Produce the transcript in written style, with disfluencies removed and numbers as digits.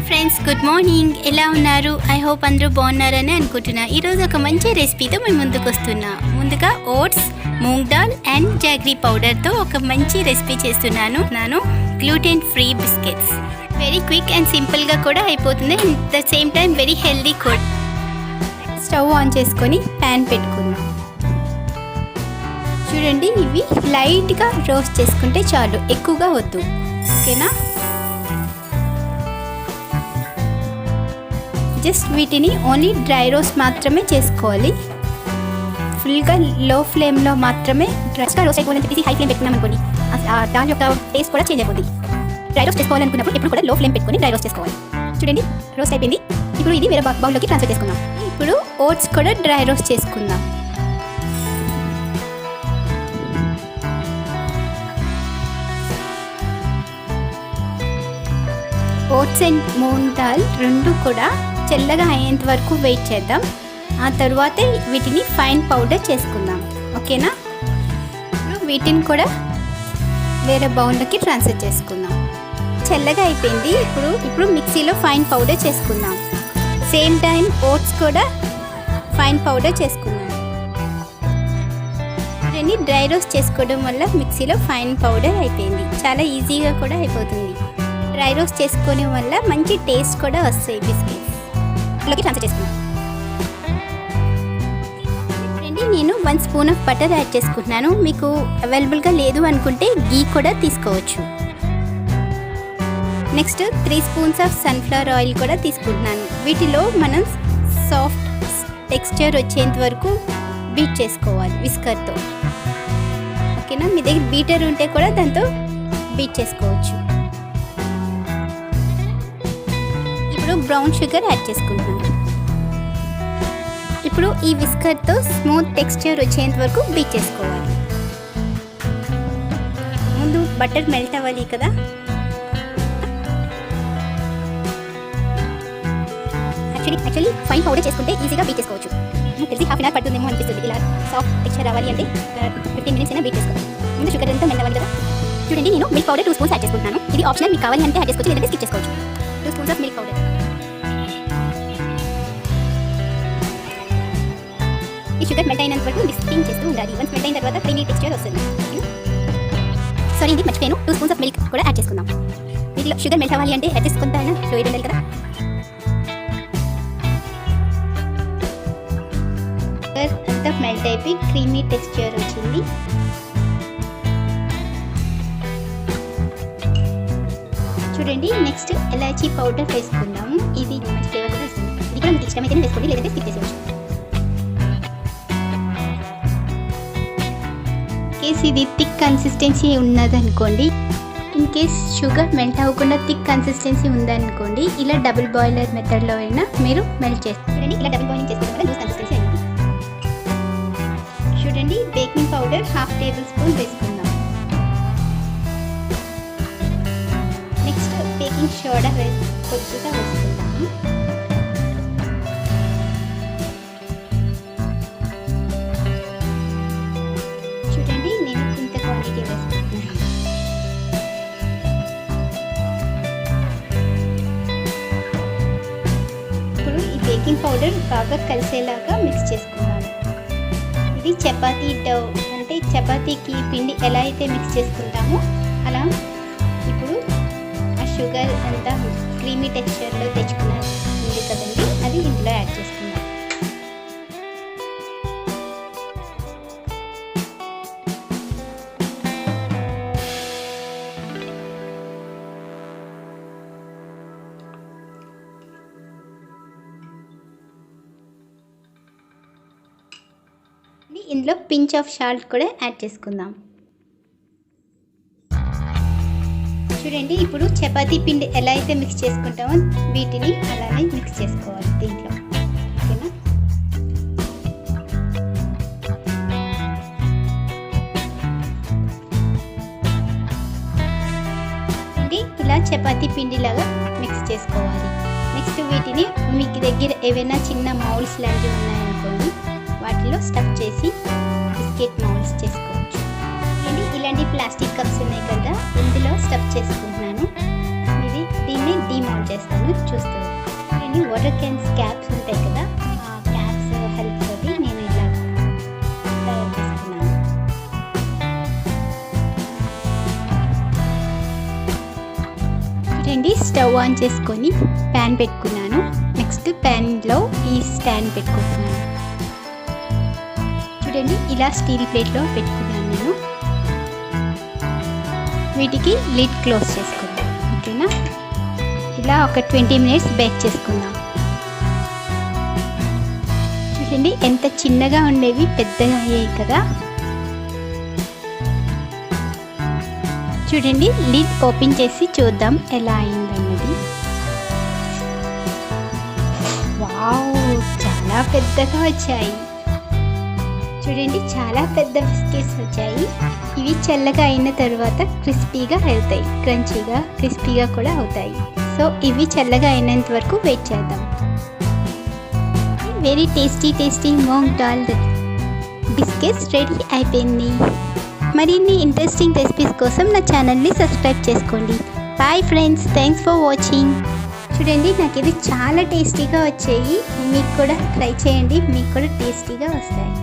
Friends, good morning. ఎలా ఉన్నారు? I hope అందరూ బాగున్నారని అనుకుంటున్నా. ఈరోజు ఒక మంచి రెసిపీతో మేము ముందుకు వస్తున్నా. ముందుగా oats, moong dal and jaggery పౌడర్తో ఒక మంచి రెసిపీ చేస్తున్నాను. Gluten free biscuits. Very quick and సింపుల్గా కూడా అయిపోతుంది. And the same time very healthy కూడా. స్టవ్ ఆన్ చేసుకొని ప్యాన్ పెట్టుకుందాం. చూడండి, ఇవి లైట్గా రోస్ట్ చేసుకుంటే చాలు, ఎక్కువగా వద్దు. ఓకేనా? జస్ట్ వీటిని ఓన్లీ డ్రై రోస్ట్ మాత్రమే చేసుకోవాలి. ఫుల్గా లో ఫ్లేమ్లో మాత్రమే డ్రైగా రోస్ట్ అయిపోవాలని చెప్పేసి హై ఫ్లేమ్ పెట్టుకున్నాం అనుకోండి, దాని యొక్క టేస్ట్ కూడా చేంజ్ అయిపోతుంది. డ్రై రోస్ట్ చేసుకోవాలనుకున్నప్పుడు ఎప్పుడు కూడా లో ఫ్లేమ్ పెట్టుకొని డ్రై రోస్ట్ చేసుకోవాలి. చూడండి, రోస్ట్ అయిపోయింది. ఇప్పుడు ఇది వేరే బౌల్లోకి ట్రాన్స్ఫర్ చేసుకుందాం. ఇప్పుడు ఓట్స్ కూడా డ్రై రోస్ట్ చేసుకుందాం. ఓట్స్ అండ్ మూంగ్ దాల్ రెండు కూడా చల్లగా అయ్యేంత వరకు వెయిట్ చేద్దాం. ఆ తర్వాతే వీటిని ఫైన్ పౌడర్ చేసుకుందాం. ఓకేనా? వీటిని కూడా వేరే బౌల్లోకి ట్రాన్స్ఫర్ చేసుకుందాం. చల్లగా అయిపోయింది. ఇప్పుడు మిక్సీలో ఫైన్ పౌడర్ చేసుకుందాం. సేమ్ టైం ఓట్స్ కూడా ఫైన్ పౌడర్ చేసుకుందాం. దీన్ని డ్రై రోస్ట్ చేసుకోవడం వల్ల మిక్సీలో ఫైన్ పౌడర్ అయిపోయింది. చాలా ఈజీగా కూడా అయిపోతుంది. డ్రై రోస్ట్ చేసుకోవడం వల్ల మంచి టేస్ట్ కూడా వస్తాయి బిస్కెట్స్. లోకి ట్రాన్స్ఫర్ చేసుకున్నాను. నేను 1 స్పూన్ ఆఫ్ బటర్ యాడ్ చేసుకుంటున్నాను. మీకు అవైలబుల్గా లేదు అనుకుంటే గీ కూడా తీసుకోవచ్చు. Next 3 spoons of sunflower oil కూడా తీసుకుంటున్నాను. వీటిలో మనం సాఫ్ట్ టెక్స్చర్ వచ్చేంత వరకు బీట్ చేసుకోవాలి విస్కర్తో. ఓకేనా? మీ దగ్గర బీటర్ ఉంటే కూడా దాంతో బీట్ చేసుకోవచ్చు. ఇప్పుడు బ్రౌన్ షుగర్ యాడ్ చేసుకుంటున్నాను. ఇప్పుడు ఈ విస్కర్తో స్మూత్ టెక్స్చర్ వచ్చేంత వరకు బీట్ చేసుకోవాలి. ముందు బటర్ మెల్ట్ అవ్వాలి కదా. యాక్చువల్లీ ఫైన్ పౌడర్ చేసుకుంటే ఈజీగా బీట్ చేసుకోవచ్చు. తెలిసి హాఫ్ అన్ అవర్ పడుతుందేమో అనిపిస్తుంది. ఇలా సాఫ్ట్ టెక్స్చర్ రావాలి అంటే 15 మినిట్స్ అయినా బీట్ చేసుకోవాలి. ముందు షుగర్ అంతా మెల్ట్ అవ్వాలి కదా. చూడండి, నేను మిల్క్ పౌడర్ 2 స్పూన్స్ యాడ్ చేసుకుంటున్నాను. ఇది ఆప్షనల్, మీకు కావాలి అంటే యాడ్ చేసుకోవచ్చు, లేదంటే స్కిప్ చేసుకోవచ్చు. 2 స్పూన్స్ ఆఫ్ మిల్క్ పౌడర్. ఈ షుగర్ మెల్ట్ అయినంత వరకు విస్కింగ్ చేస్తూ ఉండాలి. వన్స్ మెల్ట్ అయిన తర్వాత క్రీమీ టెక్స్చర్ వస్తుంది. సారీ, ఇది మర్చిపోయాను. 2 స్పూన్స్ ఆఫ్ మిల్క్ కూడా యాడ్ చేసుకుందాం. వీటిలో షుగర్ మెల్ట్ అవ్వాలి అంటే అడ్జస్ట్ కొంత అయినా ఫ్లూయిడ్ ఉండాలి కదా. షుగర్ అంతా మెల్ట్ అయిపోయి క్రీమీ టెక్స్చర్ వచ్చింది. చూడండి, నెక్స్ట్ ఎలాచీ పౌడర్ వేసుకుందాము. ఇది మంచి ఫ్లేవర్ కూడా వస్తుంది. ఇది కూడా మీకు ఇష్టమైతేనే వేసుకోండి, లేదంటే స్కిప్ చేసేవచ్చు. ఇది థిక్ కన్సిస్టెన్సీ ఉన్నదనుకోండి, ఇన్ కేస్ షుగర్ మెల్ట్ అవ్వకుండా థిక్ కన్సిస్టెన్సీ ఉందనుకోండి, ఇలా డబుల్ బాయిలర్ మెథడ్లో అయినా మీరు మెల్ట్ చేస్తారండి. ఇలా డబుల్ బాయిలింగ్ చేసుకోవడం వల్ల లూజ్ కన్సిస్టెన్సీ అయింది. చూడండి, బేకింగ్ పౌడర్ 1/2 టేబుల్ స్పూన్ వేసుకుందాం. నెక్స్ట్ బేకింగ్ సోడా కొద్దిగా వేసుకుందాము. బేకింగ్ పౌడర్ బాగా కలిసేలాగా మిక్స్ చేసుకున్నాను. ఇది చపాతీ డౌ, అంటే చపాతీకి పిండి ఎలా అయితే మిక్స్ చేసుకుంటామో అలా ఇప్పుడు ఆ షుగర్ అంతా క్రీమీ టెక్స్చర్లో తెచ్చుకున్నది ఉంది కదండి, అది ఇందులో యాడ్ చేసుకుందాం. ఇందులో పించ్ ఆఫ్ సాల్ట్ కూడా యాడ్ చేసుకుందాం. చూడండి, ఇప్పుడు చపాతీ పిండి ఎలా అయితే మిక్స్ చేసుకుంటామో వీటిని అలానే మిక్స్ చేసుకోవాలి దీంట్లో. ఓకేనా? ఇలా చపాతీ పిండిలాగా మిక్స్ చేసుకోవాలి. నెక్స్ట్ వీటిని మీకు దగ్గర ఏవైనా చిన్న మౌల్స్ లాంటివి ఉన్నాయనుకోండి, వాటిలో స్టఫ్ చేసి బిస్కెట్ మౌల్స్ చేసుకోవచ్చు. ఇలాంటి ప్లాస్టిక్ కప్స్ ఉన్నాయి కదా, ఇందులో స్టఫ్ చేసుకుంటున్నాను. దీన్ని డీమౌల్డ్ చేస్తాను, చూస్తాను. నేను వాటర్ క్యాన్స్ క్యాప్స్ ఉంటాయి కదా, ఆ క్యాప్స్ హెల్ప్ తోటి నేను ఇలా తయారు చేసుకున్నాను. చూడండి, స్టవ్ ఆన్ చేసుకొని ప్యాన్ పెట్టుకున్నాను. నెక్స్ట్ ప్యాన్లో ఈ స్టాండ్ పెట్టుకుంటున్నాను. చూడండి, ఇలా స్టీల్ ప్లేట్లో పెట్టుకున్నాను నేను. వీటికి లిడ్ క్లోజ్ చేసుకుందాం, ఓకేనా. ఇలా ఒక 20 మినిట్స్ బేక్ చేసుకుందాం. చూడండి, ఎంత చిన్నగా ఉండేవి పెద్దగా అయ్యాయి కదా. చూడండి, లిడ్ ఓపెన్ చేసి చూద్దాం ఎలా అయిందన్నది. వావ్, చాలా పెద్దగా వచ్చాయి. చూడండి, చాలా పెద్ద బిస్కెట్స్ వచ్చాయి. ఇవి చల్లగా అయిన తర్వాత క్రిస్పీగా అవుతాయి, క్రంచీగా క్రిస్పీగా కూడా అవుతాయి. సో ఇవి చల్లగా అయినంత వరకు వెయిట్ చేద్దాం. Very tasty moong dal biscuits ready అయిపోయింది. మరిన్ని ఇంట్రెస్టింగ్ రెసిపీస్ కోసం నా ఛానల్ని సబ్స్క్రైబ్ చేసుకోండి. Bye friends, thanks for watching. చూడండి, నాకు ఇది చాలా టేస్టీగా వచ్చాయి. మీకు కూడా ట్రై చేయండి, మీకు కూడా టేస్టీగా వస్తాయి.